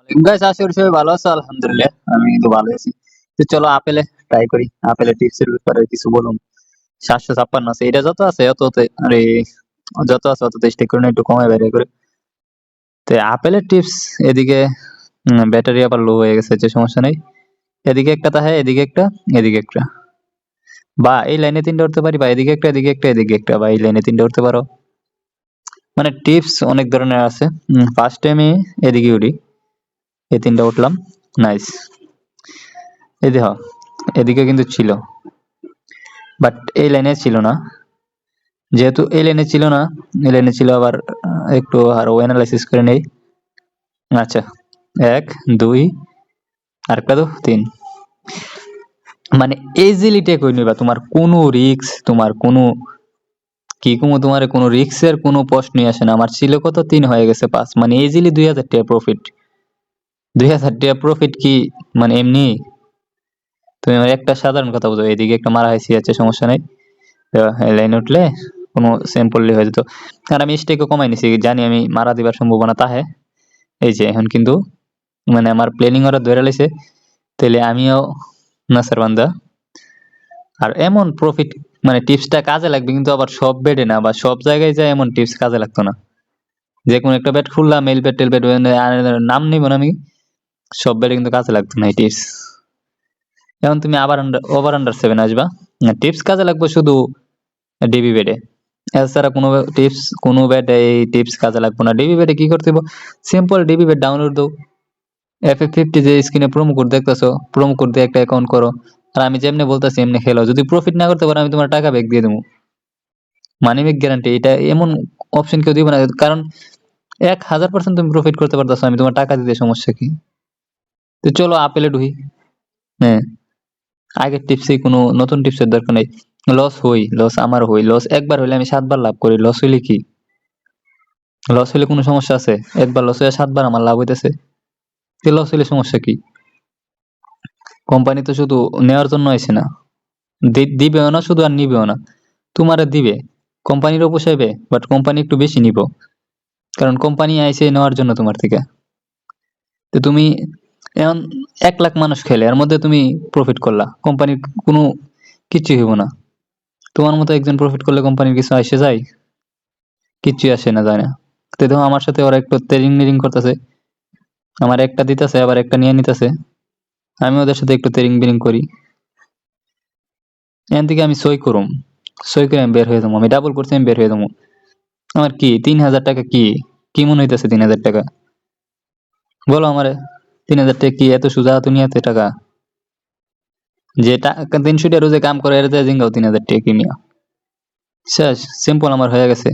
Guys, আশা করি সবাই ভালো আছো। আলহামদুলিল্লাহ আমি তো ভালো আছি। তো চলো আপেলে ট্রাই করি। আপেলের টিপস এর ব্যাপারে কিছু বলুন। 756 আছে, এটা যত আছে অততে আরে যত আছে অত স্টিক করে না, একটু কমায় বের করে। তো আপেলের টিপস এদিকে ব্যাটারি আবার লো হয়ে গেছে, যে সমস্যা নেই। এদিকে একটা তাহে, এদিকে একটা, এদিকে একটা, বা এই লাইনে তিনটা উঠতে পারি, বা এদিকে একটা, এদিকে একটা, এদিকে একটা, বা এই লাইনে তিনটা উঠতে পারো। মানে টিপস অনেক ধরনের আছে। ফার্স্ট টাইমে এদিকে উঠি, এই তিনটা উঠলাম, নাইস। এই দেখো, এদিকে কিন্তু ছিল, বাট এই লাইনে ছিল না। যেহেতু এই লাইনে ছিল না, এই লাইনে ছিল আবার, একটু আরো অ্যানালাইসিস করে নেই। আচ্ছা, এক, দুই, আর একটা তো তিন। মানে ইজিলি টেক হয়ে নিবা, তোমার কোনো রিক্স, তোমার কোনো কি কোনো, তোমার কোনো রিক্সের কোনো প্রশ্নই আসে না। আমার ছিল কত, 3 হয়ে গেছে 5, মানে ইজিলি 2000 টাকা প্রফিট। 2000 টাকা প্রফিট কি মানে এমনি? তুমি আমার একটা সাধারণ কথা বুঝো, এদিকে একটা মারা হয়েছে, আছে সমস্যা নাই। লাইন উঠলে কোনো সিম্পলি হয়ে যেত। আর আমি স্টেকও কমাই নিছি, জানি আমি মারা দিবার সম্ভাবনা তাহে। এই যে এখন কিন্তু মানে আমার প্ল্যানিং ওরা ধরে লাইছে, তাহলে আমিও নাসার বান্দা। আর এমন প্রফিট, মানে টিপসটা কাজে লাগবে, কিন্তু আবার সব বেডে না, বা সব জায়গায় যায় এমন টিপস কাজে লাগতো না। যে কোনো একটা বেড খুললাম, মেল বেড টেল বেড, নাম নিব না আমি, সব বেডে কিন্তু কাজে লাগতো না এই টিপস। এখন তুমি আবার ওভার আন্ডার 7 আসবা, টিপস কাজে লাগবে শুধু ডিবি বেডে। এছাড়া কোনো টিপস, কোনো বেডে এই টিপস কাজে লাগবে না। ডিবি বেডে কি করতে হবে, সিম্পল ডিবি বেড ডাউনলোড দাও, FF50 যে স্ক্রিনে প্রোমো কোড দেখতেছো, প্রোমো কোড দিয়ে একটা অ্যাকাউন্ট করো। আর আমি যেমনি বলতেছি এমনি খেলো, যদি প্রফিট না করতে পারো আমি তোমার টাকা ব্যাক দিয়ে দেবো, মানি ব্যাক গ্যারান্টি। এটা এমন অপশন কেউ দিবে না, কারণ 1000% তুমি প্রফিট করতে পারতেছো, আমি তোমার টাকা দিতে সমস্যা কি? তো চলো আপেলে ঢুকি। হ্যাঁ, আগের টিপসে কোনো নতুন টিপসের দরকার নেই। লস আমার হই, লস একবার হইলে আমি 7 বার লাভ করি, লস হইলে কি? লস হইলে কোনো সমস্যা আছে? একবার লস হয়ে 7 বার আমার লাভ হইতেছে, লস হইলে সমস্যা কি? কোম্পানি তো শুধু নেওয়ার জন্য আইছে না, দিবেও না শুধু, আর নিবেও না। তোমারে দিবে, কোম্পানিরও পোষাইবে, বাট কোম্পানি একটু বেশি নিব, কারণ কোম্পানি আইছে নেওয়ার জন্য তোমার থেকে। তো তুমি এখন 1 লাখ মানুষ খেলে, এর মধ্যে তুমি প্রফিট করলা, কোম্পানির কোনো কিচ্ছু হইব না। তোমার মতো একজন প্রফিট করলে কোম্পানির কিছু আসে যায়? কিচ্ছুই আসে না, যায় না। তো দেখো আমার সাথে ওরা একটু তেরিং মিরিং করতেছে, আমার একটা দিতেছে আবার একটা নিয়ে নিতেছে, আমি ওদের সাথে একটু তেরিং বিরিং করি। এখান থেকে আমি সই করুম, সই করে আমি বের হয়ে যাবো, আমি ডাবল করছি আমি বের হয়ে যাবো। আমার কি 3000 টাকা, কি কি মনে হইতেছে 3000 টাকা? বলো আমারে, 3000 টাকা কি এত সোজা দুনিয়াতে টাকা? যে টাকা 300 টাকা রোজে কাম করে, এর যায় জিঙ্গাও 3000 টাকা কিনিয়া, শেষ সিম্পল আমার হয়ে গেছে।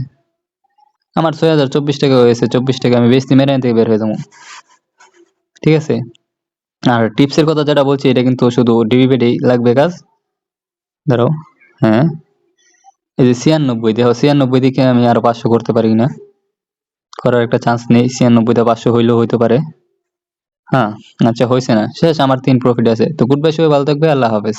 আমার 6024 টাকা হয়েছে, 24 টাকা আমি বেশি মেরে থেকে বের হয়ে যাবো। ঠিক আছে। আর টিপসের কথা যেটা বলছি, এটা কিন্তু শুধু ডিভিডেই লাগবে কাজ। ধরো, হ্যাঁ, এই যে 96, দেখো 96 দিকে আমি আরো 500 করতে পারি না, করার একটা চান্স নেই। 96টা 500 হইলেও হইতে পারে। হ্যাঁ, আচ্ছা হয়েছে না, শেষ, আমার 3 প্রফিট আছে। তো গুড বাই, সবাই ভালো থাকবে, আল্লাহ হাফেজ।